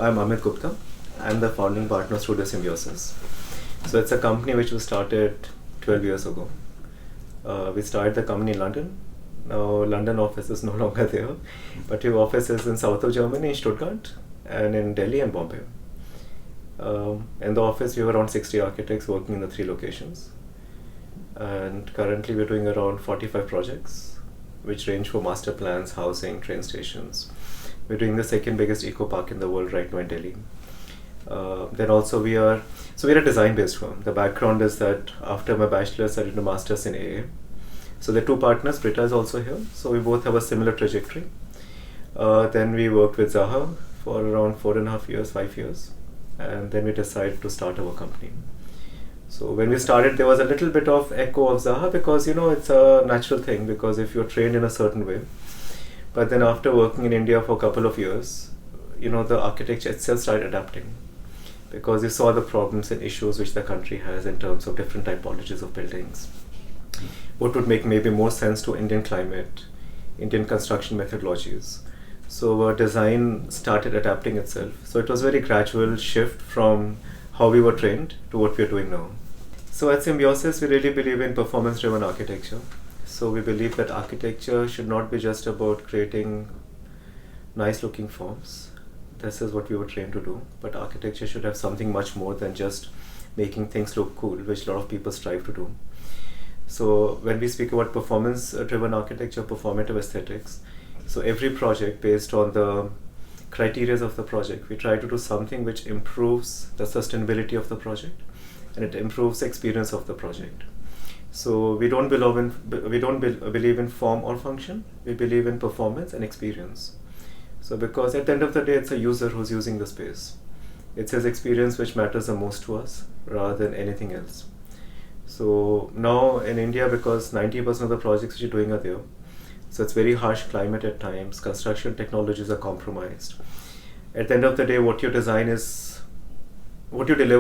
I'm Amit Gupta. I'm the founding partner of Studio Symbiosis. So it's a company which was started 12 years ago. We started the company in London. Now London office is no longer there, but we have offices in south of Germany, in Stuttgart, and in Delhi and Bombay. In the office, we have around 60 architects working in the 3 locations. And currently, we're doing around 45 projects, which range from master plans, housing, train stations. We're doing the second biggest eco park in the world right now in Delhi. Then also we're a design-based firm. The background is that after my bachelor's, I did a master's in AA. So the 2 partners, Britta is also here. So we both have a similar trajectory. Then we worked with Zaha for around 4.5 years, 5 years. And then we decided to start our company. So when we started, there was a little bit of echo of Zaha because, it's a natural thing because if you're trained in a certain way. But then after working in India for a couple of years, the architecture itself started adapting because you saw the problems and issues which the country has in terms of different typologies of buildings. What would make maybe more sense to Indian climate, Indian construction methodologies. So our design started adapting itself. So it was a very gradual shift from how we were trained to what we are doing now. So at Symbiosis, we really believe in performance-driven architecture. So we believe that architecture should not be just about creating nice-looking forms. This is what we were trained to do. But architecture should have something much more than just making things look cool, which a lot of people strive to do. So when we speak about performance-driven architecture, performative aesthetics, so every project based on the criteria of the project, we try to do something which improves the sustainability of the project and it improves the experience of the project. So we don't believe in form or function. We believe in performance and experience. So because at the end of the day, it's a user who's using the space. It's his experience which matters the most to us rather than anything else. So now in India, because 90% of the projects which you're doing are there, so it's very harsh climate at times, construction technologies are compromised. At the end of the day, what you deliver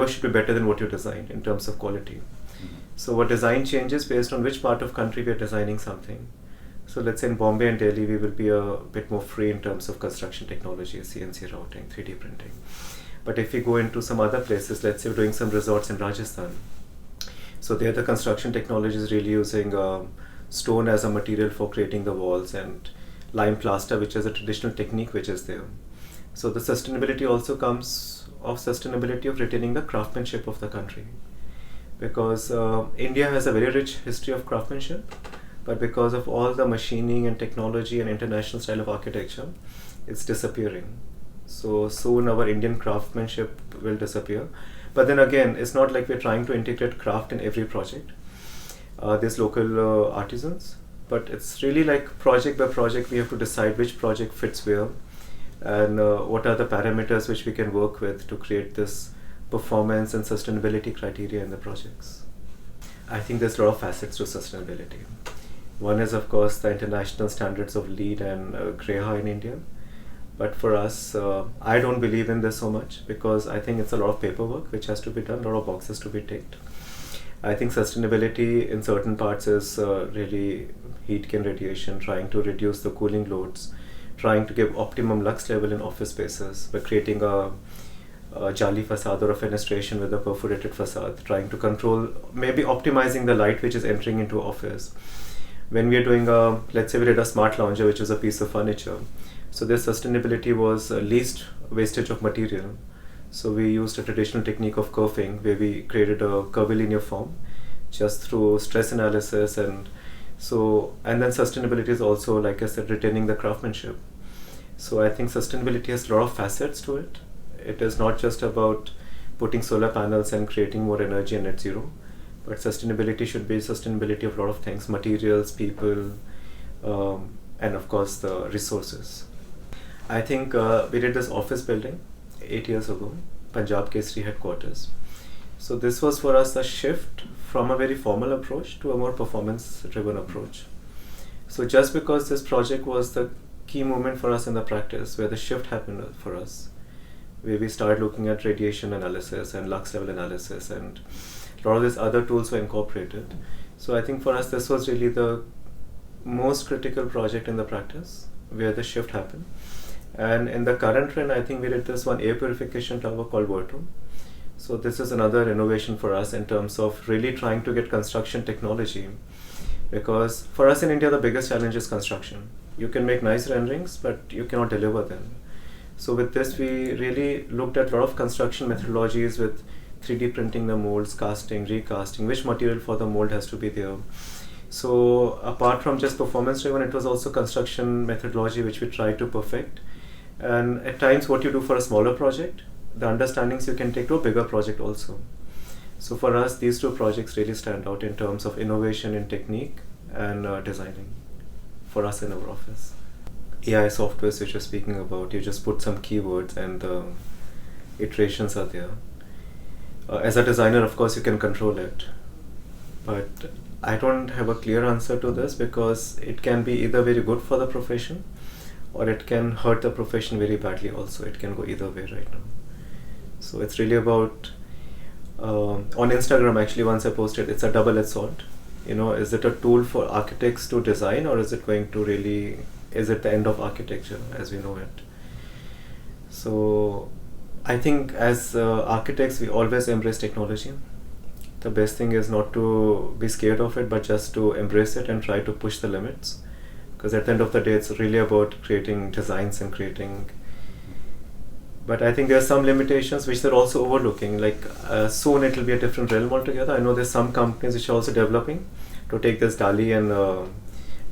should be better than what you design in terms of quality. So our design changes based on which part of country we are designing something. So let's say in Bombay and Delhi, we will be a bit more free in terms of construction technology, CNC routing, 3D printing. But if we go into some other places, let's say we're doing some resorts in Rajasthan. So there the construction technology is really using stone as a material for creating the walls and lime plaster, which is a traditional technique which is there. So the sustainability also comes of retaining the craftsmanship of the country. Because India has a very rich history of craftsmanship, but because of all the machining and technology and international style of architecture, it's disappearing. So soon our Indian craftsmanship will disappear. But then again, it's not like we're trying to integrate craft in every project. There's local artisans, but it's really like project by project we have to decide which project fits where and what are the parameters which we can work with to create this performance and sustainability criteria in the projects. I think there's a lot of facets to sustainability. One is of course the international standards of LEED and GREHA in India. But for us, I don't believe in this so much because I think it's a lot of paperwork which has to be done, a lot of boxes to be ticked. I think sustainability in certain parts is really heat gain radiation, trying to reduce the cooling loads, trying to give optimum lux level in office spaces by creating a jali facade or a fenestration with a perforated facade, trying to control, maybe optimizing the light which is entering into office. When we are doing let's say we did a smart lounger, which is a piece of furniture. So their sustainability was least wastage of material. So we used a traditional technique of curving where we created a curvilinear form just through stress analysis and then sustainability is also, like I said, retaining the craftsmanship. So I think sustainability has a lot of facets to it. It is not just about putting solar panels and creating more energy and net zero, but sustainability should be sustainability of a lot of things, materials, people, and of course the resources. I think we did this office building 8 years ago, Punjab Kesari headquarters. So this was for us a shift from a very formal approach to a more performance-driven approach. So just because this project was the key moment for us in the practice, where the shift happened for us, where we started looking at radiation analysis and lux level analysis, and a lot of these other tools were incorporated. So I think for us this was really the most critical project in the practice where the shift happened. And in the current trend, I think we did this one air purification tower called Verto. So this is another innovation for us in terms of really trying to get construction technology, because for us in India, the biggest challenge is construction. You can make nice renderings, but you cannot deliver them. So with this, we really looked at a lot of construction methodologies with 3D printing the molds, casting, recasting, which material for the mold has to be there. So apart from just performance driven, it was also construction methodology which we tried to perfect. And at times what you do for a smaller project, the understandings you can take to a bigger project also. So for us, these two projects really stand out in terms of innovation in technique and designing for us in our office. AI softwares which you're speaking about, you just put some keywords and the iterations are there. As a designer, of course, you can control it. But I don't have a clear answer to this, because it can be either very good for the profession or it can hurt the profession very badly also. It can go either way right now. So it's really about, on Instagram actually once I posted, it's a double-edged sword. Is it a tool for architects to design, or is it going to really, is it the end of architecture as we know it? So I think as architects, we always embrace technology. The best thing is not to be scared of it, but just to embrace it and try to push the limits. Because at the end of the day, it's really about creating designs and creating. But I think there are some limitations which they're also overlooking. Like soon it will be a different realm altogether. I know there's some companies which are also developing to take this DALI and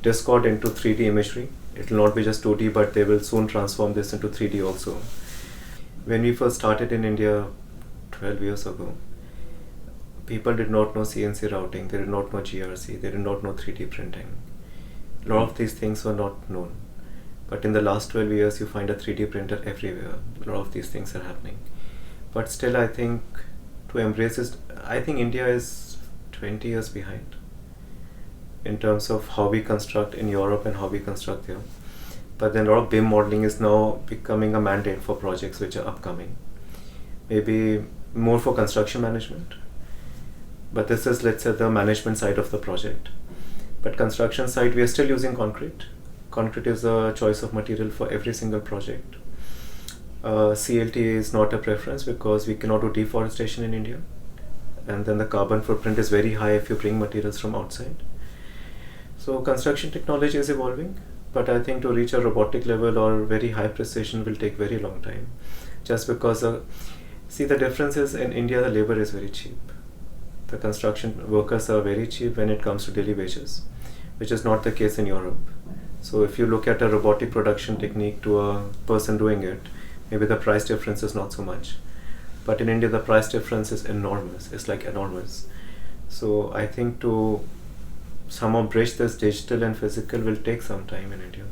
Discord into 3D imagery. It will not be just 2D, but they will soon transform this into 3D also. When we first started in India 12 years ago, people did not know CNC routing, they did not know GRC, they did not know 3D printing. A lot of these things were not known. But in the last 12 years, you find a 3D printer everywhere. A lot of these things are happening. But still, I think to embrace this, I think India is 20 years behind in terms of how we construct in Europe and how we construct here. But then a lot of BIM modeling is now becoming a mandate for projects which are upcoming. Maybe more for construction management. But this is, let's say, the management side of the project. But construction side, we are still using concrete. Concrete is a choice of material for every single project. CLT is not a preference because we cannot do deforestation in India. And then the carbon footprint is very high if you bring materials from outside. So construction technology is evolving, but I think to reach a robotic level or very high precision will take very long time. Just because, see, the difference is in India, the labor is very cheap. The construction workers are very cheap when it comes to daily wages, which is not the case in Europe. So if you look at a robotic production technique to a person doing it, maybe the price difference is not so much. But in India, the price difference is enormous. It's like enormous. So I think to somehow bridge this digital and physical will take some time in India.